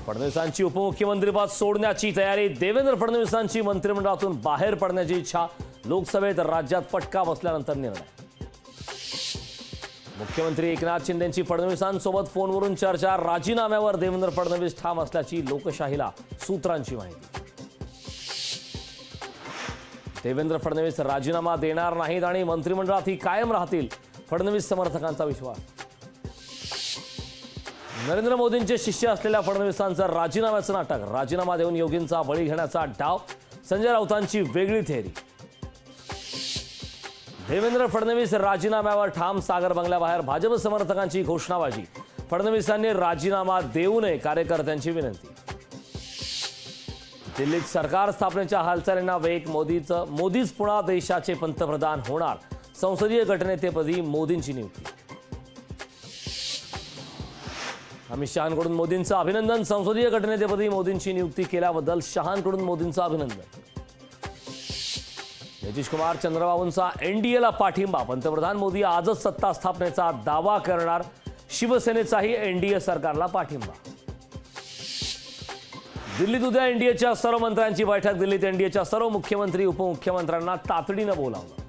फडणवीसांची उपमुख्यमंत्रीपद सोडण्याची तयारी, देवेंद्र फडणवीसांची मंत्रिमंडळातून बाहेर पडण्याची इच्छा, लोकसभेत राज्यात फटका बसल्यानंतर निर्णय। मुख्यमंत्री एकनाथ शिंदेंची फडणवीसांसोबत फोनवरून चर्चा, राजीनाम्यावर देवेंद्र फडणवीस ठाम असल्याची लोकशाहीला सूत्रांची माहिती। देवेंद्र फडणवीस राजीनामा देणार नाहीत आणि मंत्रिमंडळातही कायम राहतील, फडणवीस समर्थकांचा विश्वास। नरेंद्र मोदींचे शिष्य असलेल्या फडणवीसांचं राजीनाम्याचं नाटक, राजीनामा देऊन योगींचा बळी घेण्याचा डाव, संजय राऊतांची वेगळी थेअरी। देवेंद्र फडणवीस राजीनाम्यावर ठाम, सागर बंगल्याबाहेर भाजप समर्थकांची घोषणाबाजी, फडणवीसांनी राजीनामा देऊ नये, कार्यकर्त्यांची विनंती। दिल्लीत सरकार स्थापनेच्या हालचालींना वेग, मोदीच पुन्हा देशाचे पंतप्रधान होणार, संसदीय गटनेतेपदी मोदींची नियुक्ती। अमित शहांकडून मोदींचं अभिनंदन, संसदीय गटनेतेपदी मोदींची नियुक्ती केल्याबद्दल शहांकडून मोदींचं अभिनंदन। नितीश कुमार, चंद्रबाबूंचा एनडीएला पाठिंबा, पंतप्रधान मोदी आजच सत्ता स्थापनेचा दावा करणार, शिवसेनेचाही एनडीए सरकारला पाठिंबा। दिल्लीत उद्या एनडीएच्या सर्व मंत्र्यांची बैठक, दिल्लीत एनडीएच्या सर्व मुख्यमंत्री उपमुख्यमंत्र्यांना तातडीनं बोलावलं।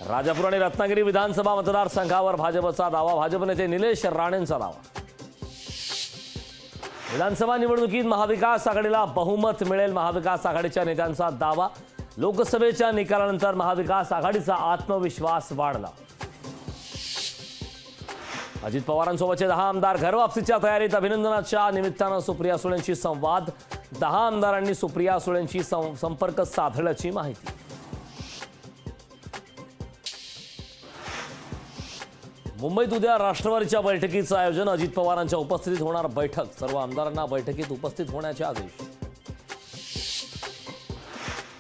राजापूर आणि रत्नागिरी विधानसभा मतदारसंघावर भाजपचा दावा, भाजप नेते निलेश राणेंचा दावा। विधानसभा निवडणुकीत महाविकास आघाडीला बहुमत मिळेल, महाविकास आघाडीच्या नेत्यांचा दावा, लोकसभेच्या निकालानंतर महाविकास आघाडीचा आत्मविश्वास वाढला। अजित पवारांसोबतचे 10 आमदार घरवापसीच्या तयारीत, अभिनंदनाच्या निमित्तानं सुप्रिया सुळेंशी संवाद, 10 आमदारांनी सुप्रिया सुळेंशी संपर्क साधल्याची माहिती। मुंबईत उद्या राष्ट्रवादीच्या बैठकीचं आयोजन, अजित पवारांच्या उपस्थितीत होणार बैठक, सर्व आमदारांना बैठकीत उपस्थित होण्याचे आदेश।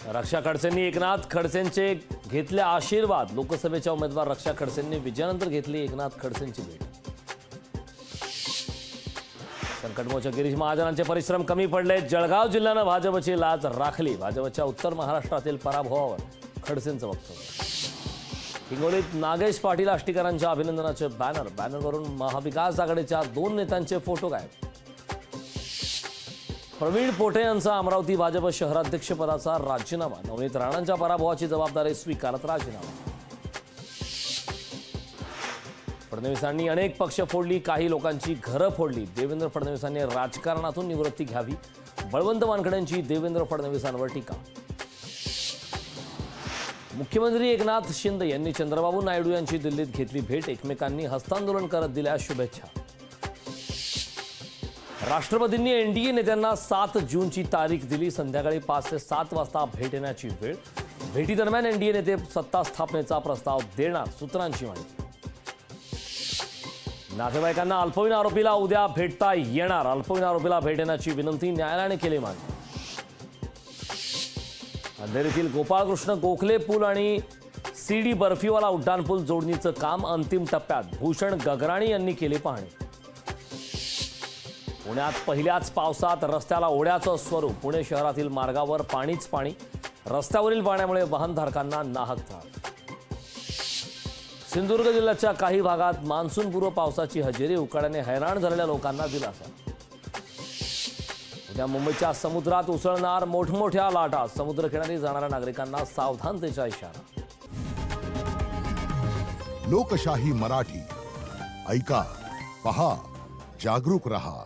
रक्षा खडसेंनी एकनाथ खडसेंचे घेतले आशीर्वाद, लोकसभेच्या उमेदवार रक्षा खडसेंनी विजयानंतर घेतली एकनाथ खडसेंची भेट। संकटमोचक गिरीश महाजनांचे परिश्रम कमी पडले, जळगाव जिल्ह्यानं भाजपची लाज राखली, भाजपच्या उत्तर महाराष्ट्रातील पराभवावर खडसेंचं वक्तव्य। हिंगोलीत नागेश पाटील आष्टीकरांच्या अभिनंदनाचे बॅनरवरून महाविकास आघाडीच्या 2 नेत्यांचे फोटो गायब। प्रवीण पोटे यांचा अमरावती भाजप शहराध्यक्षपदाचा राजीनामा, नवनीत राणांच्या पराभवाची जबाबदारी स्वीकारत राजीनामा। फडणवीसांनी अनेक पक्ष फोडली, काही लोकांची घरं फोडली, देवेंद्र फडणवीसांनी राजकारणातून निवृत्ती घ्यावी, बळवंत वानखडेंची देवेंद्र फडणवीसांवर टीका। मुख्यमंत्री एकनाथ शिंदे यांनी चंद्रबाबू नायडू यांची दिल्लीत घेतली भेट, एकमेकांनी हस्तांदोलन करत दिल्या शुभेच्छा। राष्ट्रपतींनी एनडीए नेत्यांना 7 जूनची तारीख दिली, संध्याकाळी 5 ते 7 वाजता भेट येण्याची वेळ, भेटीदरम्यान एनडीए नेते सत्ता स्थापनेचा प्रस्ताव देणार, सूत्रांची माहिती। नातेवाईकांना अल्पवयीन आरोपीला उद्या भेटता येणार, अल्पवयीन आरोपीला भेट देण्याची विनंती न्यायालयाने केली मान्य। अंधेरीतील गोपाळकृष्ण गोखले पूल आणि सीडी बर्फीवाला उड्डाणपूल जोडणीचं काम अंतिम टप्प्यात, भूषण गगराणी यांनी केली पाहणी। पुण्यात पहिल्याच पावसात रस्त्याला ओढ्याचं स्वरूप, पुणे शहरातील मार्गावर पाणीच पाणी, रस्त्यावरील पाण्यामुळे वाहनधारकांना नाहक त्रास। सिंधुदुर्ग जिल्ह्याच्या काही भागात मान्सूनपूर्व पावसाची हजेरी, उकाड्याने हैराण झालेल्या लोकांना दिलासा। उद्या मुंबईच्या समुद्रात उसळणार मोठमोठ्या लाटा, समुद्रकिनारी जाणाऱ्या नागरिकांना सावधानतेचा इशारा। लोकशाही मराठी ऐका, पहा, जागरूक रहा।